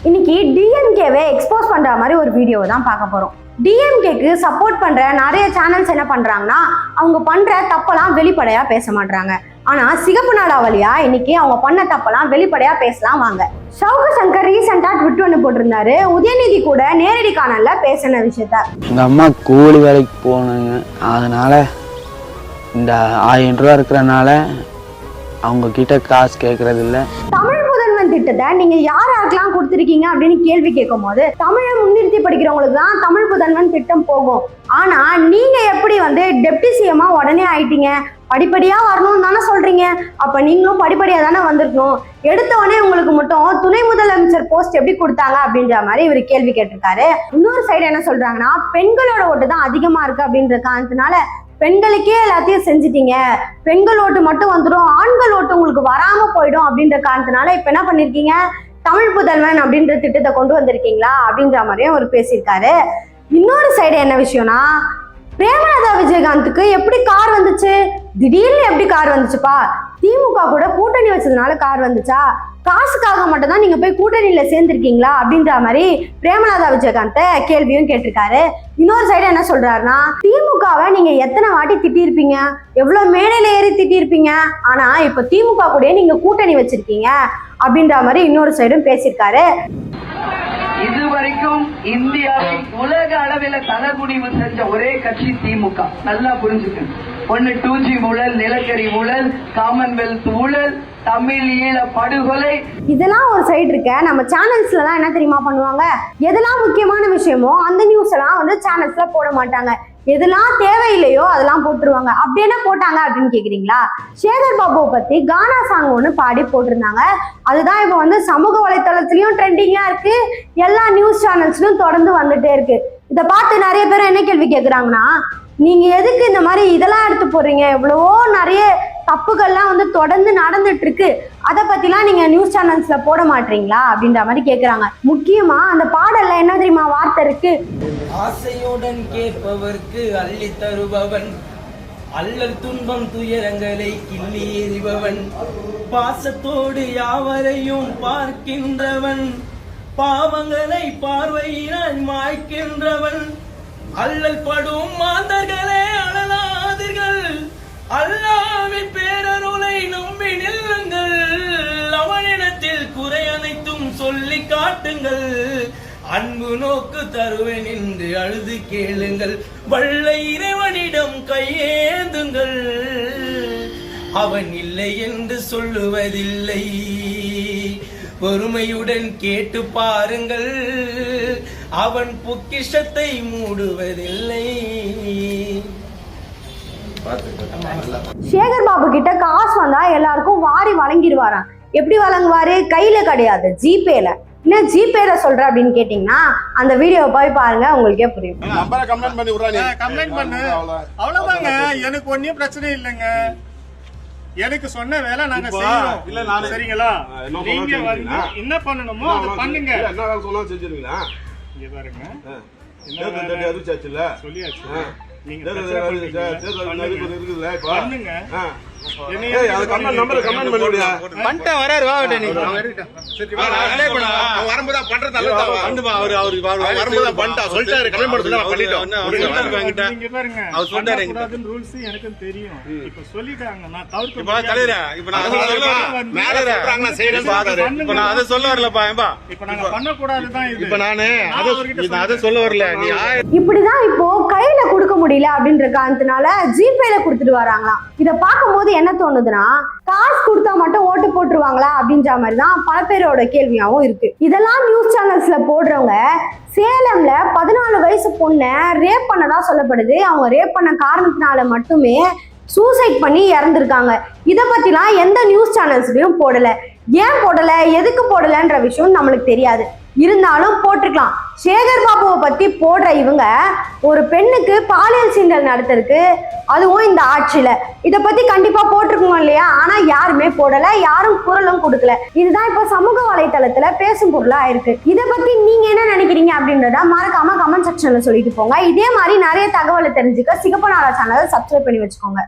இன்னைக்கு டிஎம்கேவை எக்ஸ்போஸ் பண்ற மாதிரி ஒரு வீடியோவை தான் பார்க்க போறோம். டிஎம்கேக்கு சப்போர்ட் பண்ற நிறைய சேனல்ஸ் என்ன பண்றாங்கன்னா அவங்க பண்ற தப்பெல்லாம் வெளிப்படையா பேச மாட்டாங்க. ஆனா சிகப்பு நாடா வழியா இன்னைக்கு அவங்க பண்ண தப்பெல்லாம் வெளிப்படையா பேசலாம் வாங்க. சவுக்கு சங்கர் ரீசெண்டா ட்விட் ஒன்று போட்டிருந்தாரு. உதயநிதி கூட நேரடி காணல்ல பேசின விஷயத்த. எங்க அம்மா கூலி வேலைக்கு போனாங்க, அதனால இந்த 1000 ரூபா இருக்கிறனால அவங்க கிட்ட காசு கேட்கறது இல்லை. தமிழ் புதல்வன் திட்டத்தை நீங்க யாருக்கெல்லாம் கொடுத்துருக்கீங்க அப்படின்னு கேள்வி கேட்கும் போது தமிழை முன்னிறுத்தி படிக்கிறவங்களுக்கு தான் தமிழ் புதல்வன் திட்டம் போகும். ஆனா நீங்க எப்படி டெப்டி சிஎம்மா உடனே ஆயிட்டீங்க? படிப்படியா வரணும்னு தானே சொல்றீங்க. அப்ப நீங்களும் படிப்படியா தானே வந்திருக்கணும். எடுத்தவொடனே உங்களுக்கு மட்டும் துணை முதலமைச்சர் போஸ்ட் எப்படி கொடுத்தாங்க அப்படின்ற மாதிரி இவர் கேள்வி கேட்டிருக்காரு. இன்னொரு சைடு என்ன சொல்றாங்கன்னா பெண்களோட ஓட்டு தான் அதிகமா இருக்கு அப்படின்ற காரணத்தினால பெண்களுக்கே எல்லாத்தையும் செஞ்சுட்டீங்க, பெண்கள் ஓட்டு மட்டும் வந்துடும், ஆண்கள் ஓட்டு உங்களுக்கு வராம போயிடும் அப்படின்ற காரணத்தினால இப்ப என்ன பண்ணிருக்கீங்க, தமிழ் புதல்வன் அப்படின்ற திட்டத்தை கொண்டு வந்திருக்கீங்களா அப்படின்ற மாதிரியும் அவர் பேசியிருக்காரு. இன்னொரு சைடு என்ன விஷயம்னா பிரேமலதா விஜயகாந்துக்கு எப்படி கார் வந்துச்சு, திடீர்னு எப்படி கார் வந்துச்சுப்பா, திமுக கூட கூட்டணி வச்சதுனால கார் வந்துச்சா, காசுக்காக மட்டும் தான் நீங்க போய் கூட்டணியில சேர்ந்திருக்கீங்களா அப்படின்ற மாதிரி பிரேமலதா விஜயகாந்த் கேள்வியும் கேட்டிருக்காரு. இன்னொரு சைடு என்ன சொல்றாருன்னா திமுகவை நீங்க எத்தனை வாட்டி திட்டிருப்பீங்க, எவ்வளவு மேடையில ஏறி திட்டிருப்பீங்க, ஆனா இப்ப திமுக கூட நீங்க கூட்டணி வச்சிருக்கீங்க அப்படின்ற மாதிரி இன்னொரு சைடும் பேசியிருக்காரு. இதுவரைக்கும் இந்தியாவில் உலக அளவில் தலகுனிவு செஞ்ச ஒரே கட்சி திமுக. நல்லா புரிஞ்சுக்கணும். ஒன்னு 2G ஊழல், நிலக்கரி ஊழல், காமன்வெல்த் ஊழல், தமிழ் ஈழ படுகொலை, இதெல்லாம் ஒரு சைடு இருக்க. நம்ம சேனல்ஸ்ல எல்லாம் என்ன தெரியுமா பண்ணுவாங்க, எதெல்லாம் முக்கியமான விஷயமோ அந்த நியூஸ் எல்லாம் சேனல்ஸ்ல போட மாட்டாங்க. எதெல்லாம் தேவையில்லையோ அதெல்லாம் போட்டுருவாங்க. அப்படி என்ன போட்டாங்க அப்படின்னு கேக்குறீங்களா, சேகர் பாபுவை பத்தி கானா சாங் ஒன்று பாடி போட்டிருந்தாங்க. அதுதான் இப்போ சமூக வலைத்தளத்திலயும் ட்ரெண்டிங்கா இருக்கு, எல்லா நியூஸ் சேனல்ஸ்லயும் தொடர்ந்து வந்துட்டே இருக்கு. இதை பார்த்து நிறைய பேர் என்ன கேள்வி கேட்குறாங்கன்னா நீங்க எதுக்கு இந்த மாதிரி இதெல்லாம் எடுத்து போடுறீங்க, எவ்வளவோ நிறைய தப்புகள்லாம் தொடர்ந்து நடந்துட்டு இருக்கு, அதை பத்திலாம் நீங்க நியூஸ் சேனல்ஸ்ல போட மாட்டீங்களா அப்படின்ற மாதிரி கேக்குறாங்க. முக்கியமா அந்த பாடல்ல என்ன தெரியுமா வார்த்தை இருக்கு, ஆசையுடன் கேட்பவர்க்கு அள்ளி தருபவன், அல்லல் துன்பம் துயரங்களை கிள்ளி எறிபவன், பாசத்தோடு யாவரையும் பார்க்கின்றவன், பாவங்களை பார்வையினால் மாய்க்கின்றவன், அல்லல் படும் மாந்தர்களே அழலாதீர்கள், அல்லாவின் பேரருளை நம்பி நில்லுங்கள், அவனிடத்தில் குறை அனைத்தும் சொல்லி காட்டுங்கள், அன்பு நோக்கு தருவேன் என்று அழுது கேளுங்கள், வல்ல இறைவனிடம் கையேந்துங்கள், அவன் இல்லை என்று சொல்லுவதில்லை, பொறுமையுடன் கேட்டு பாருங்கள், அவன் பொக்கிஷத்தை மூடுவதில்லை. சேகர் பாபு கிட்ட காசு வந்தா எல்லாருக்கும் வாரி வழங்கிடுவாராம். எப்படி வழங்குவாரு, கையில கிடையாது, ஜிபேல. என்ன ஜிபேல சொல்ற அப்படின்னு கேட்டீங்கன்னா அந்த வீடியோவை போய் பாருங்க, உங்களுக்கே புரியும். கம்ப்ளைண்ட் பண்ணு, அவ்வளவுதாங்க. எனக்கு ஒன்னும் பிரச்சனை இல்லைங்க. எனக்கு சொன்ன வேலை நாங்க செய்யறோம், சரிங்களா? நீங்க என்ன பண்ணணுமோ அதை பண்ணுங்க. என்ன வேலை சொன்னாலும் செஞ்சிருவீங்களா? இங்க பாருங்க, சொல்லியாச்சு. நீங்க பண்ணுங்க. எனக்கும் தெரியும். இப்ப சொல்லிட்டாங்க, நான் தவிர்க்க இப்ப நாங்க பண்ணக்கூடாதுதான். இப்படிதான் இப்போ கையில கொடுக்க முடியல அப்படின்ற காரணத்தினால ஜிபேல கொடுத்துட்டு வராங்களாம். இத பார்க்கும்போது என்ன தோணுதுன்னா காசு கொடுத்தா மட்டும் ஓட்டு போட்டுருவாங்களா அப்படின்ற மாதிரி தான் பல பேரோட கேள்வியாவும் இருக்கு. இதெல்லாம் நியூஸ் சேனல்ஸ்ல போடுறவங்க சேலம்ல 14 வயசு பொண்ணை ரேப் பண்ணதா சொல்லப்படுது. அவங்க ரேப் பண்ண காரணத்தினால மட்டுமே சூசைட் பண்ணி இறந்துருக்காங்க. இதை பத்திலாம் எந்த நியூஸ் சேனல்ஸ்லயும் போடல. ஏன் போடல, எதுக்கு போடலன்ற விஷயம் நம்மளுக்கு தெரியாது. இருந்தாலும் போட்டிருக்கலாம். சேகர் பாபுவை பத்தி போடுற இவங்க ஒரு பெண்ணுக்கு பாலியல் சீண்டல் நடத்திருக்கு, அதுவும் இந்த ஆட்சியில. இதை பத்தி கண்டிப்பா போட்டிருக்கோம் இல்லையா? ஆனா யாருமே போடல, யாரும் குரலும் கொடுக்கல. இதுதான் இப்ப சமூக வலைத்தளத்துல பேசும் பொருளா இருக்கு. இதை பத்தி நீங்க என்ன நினைக்கிறீங்க அப்படின்றத மறக்காம கமெண்ட் செக்ஷன்ல சொல்லிட்டு போங்க. இதே மாதிரி நிறைய தகவலை தெரிஞ்சுக்க சிகப்பு நாடா சேனலை சப்ஸ்கிரைப் பண்ணி வச்சுக்கோங்க.